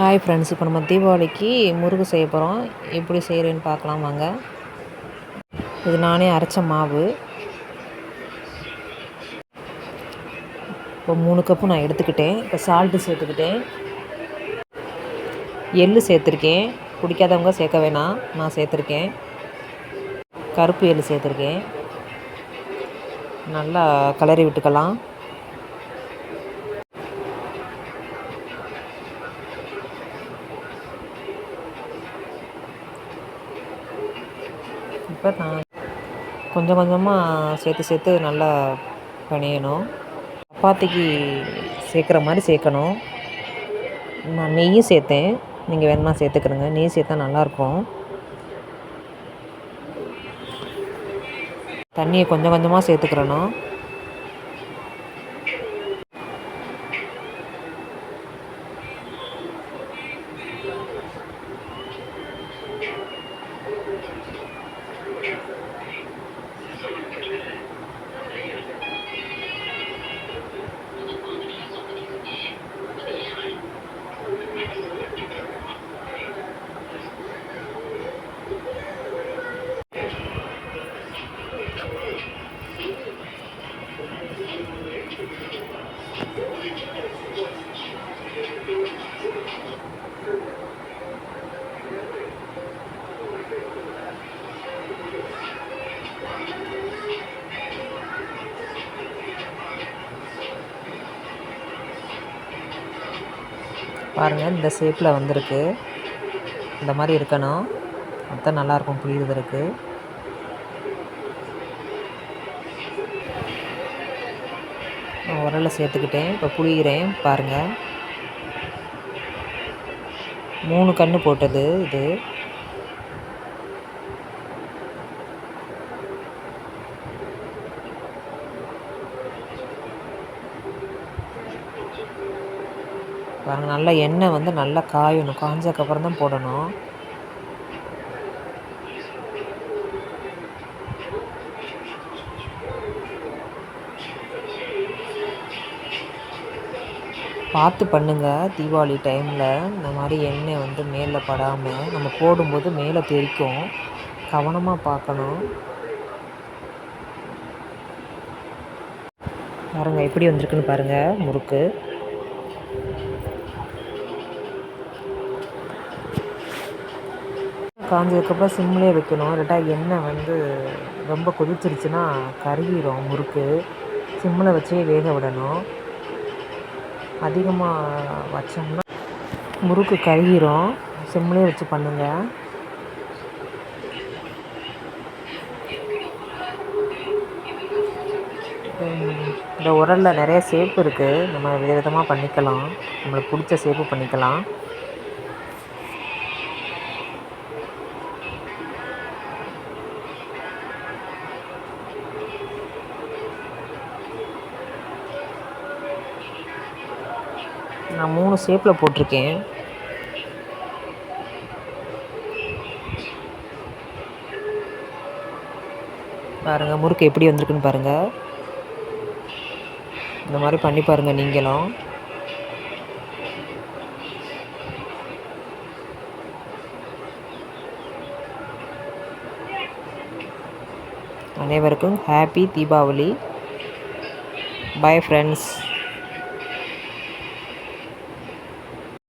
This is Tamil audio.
ஹாய் ஃப்ரெண்ட்ஸ், இப்போ நம்ம தீபாவளிக்கு முறுக்கு செய்ய போகிறோம். எப்படி செய்கிறேன்னு பார்க்கலாம் வாங்க. இது நானே அரைச்ச மாவு. இப்போ 3 கப்பு நான் எடுத்துக்கிட்டேன். இப்போ சால்ட்டு சேர்த்துக்கிட்டேன். எள்ளு சேர்த்துருக்கேன். பிடிக்காதவங்க சேர்க்க வேணாம், நான் சேர்த்துருக்கேன். கருப்பு எள்ளு சேர்த்துருக்கேன். நல்லா கிளறி விட்டுக்கலாம். இப்போ நான் கொஞ்சம் கொஞ்சமாக சேர்த்து நல்லா பிணையணும். சப்பாத்திக்கு சேர்க்குற மாதிரி சேர்க்கணும். நான் நெய்யும் சேர்த்தேன், நீங்கள் வேணுமா சேர்த்துக்கிறங்க. நெய் சேர்த்தா நல்லாயிருக்கும். தண்ணியை கொஞ்சம் கொஞ்சமாக சேர்த்துக்கிறணும். பாருங்கள், இந்த ஷேப்பில் வந்திருக்கு. இந்த மாதிரி இருக்கணும், அதுதான் நல்லாயிருக்கும் புளியுறதுக்கு. நான் உரலில் சேர்த்துக்கிட்டேன். இப்போ புளிகிறேன் பாருங்கள். 3 கன்று போட்டது இது. பாருங்கள், நல்லா எண்ணெய் வந்து நல்லா காயணும். காஞ்சதுக்கப்புறம் தான் போடணும். பார்த்து பண்ணுங்கள். தீபாவளி டைமில் இந்த மாதிரி எண்ணெய் வந்து மேலே படாமல் நம்ம போடும்போது மேலே தெரிக்கும். கவனமாக பார்க்கணும். பாருங்கள் எப்படி வந்திருக்குன்னு பாருங்கள் முறுக்கு. காஞ்சதுக்கப்புறம் சிம்லேயே வைக்கணும். இல்லாட்டா எண்ணெய் வந்து ரொம்ப கொதிச்சிருச்சுன்னா கருகிரும் முறுக்கு. சிம்மில் வச்சே வேக விடணும். அதிகமாக வச்சோம்னா முறுக்கு கருகிரும். சிம்லேயே வச்சு பண்ணுங்கள். இந்த உரலில் நிறைய ஷேப்பு இருக்குது. நம்ம விதவிதமாக பண்ணிக்கலாம். நம்மளுக்கு பிடிச்ச ஷேப்பு பண்ணிக்கலாம். நான் 3 ஷேப்பில் போட்டிருக்கேன். பாருங்கள் முறுக்கு எப்படி வந்திருக்குன்னு பாருங்கள். இந்த மாதிரி பண்ணி பாருங்கள் நீங்களும். அனைவருக்கும் ஹாப்பி தீபாவளி. Bye friends.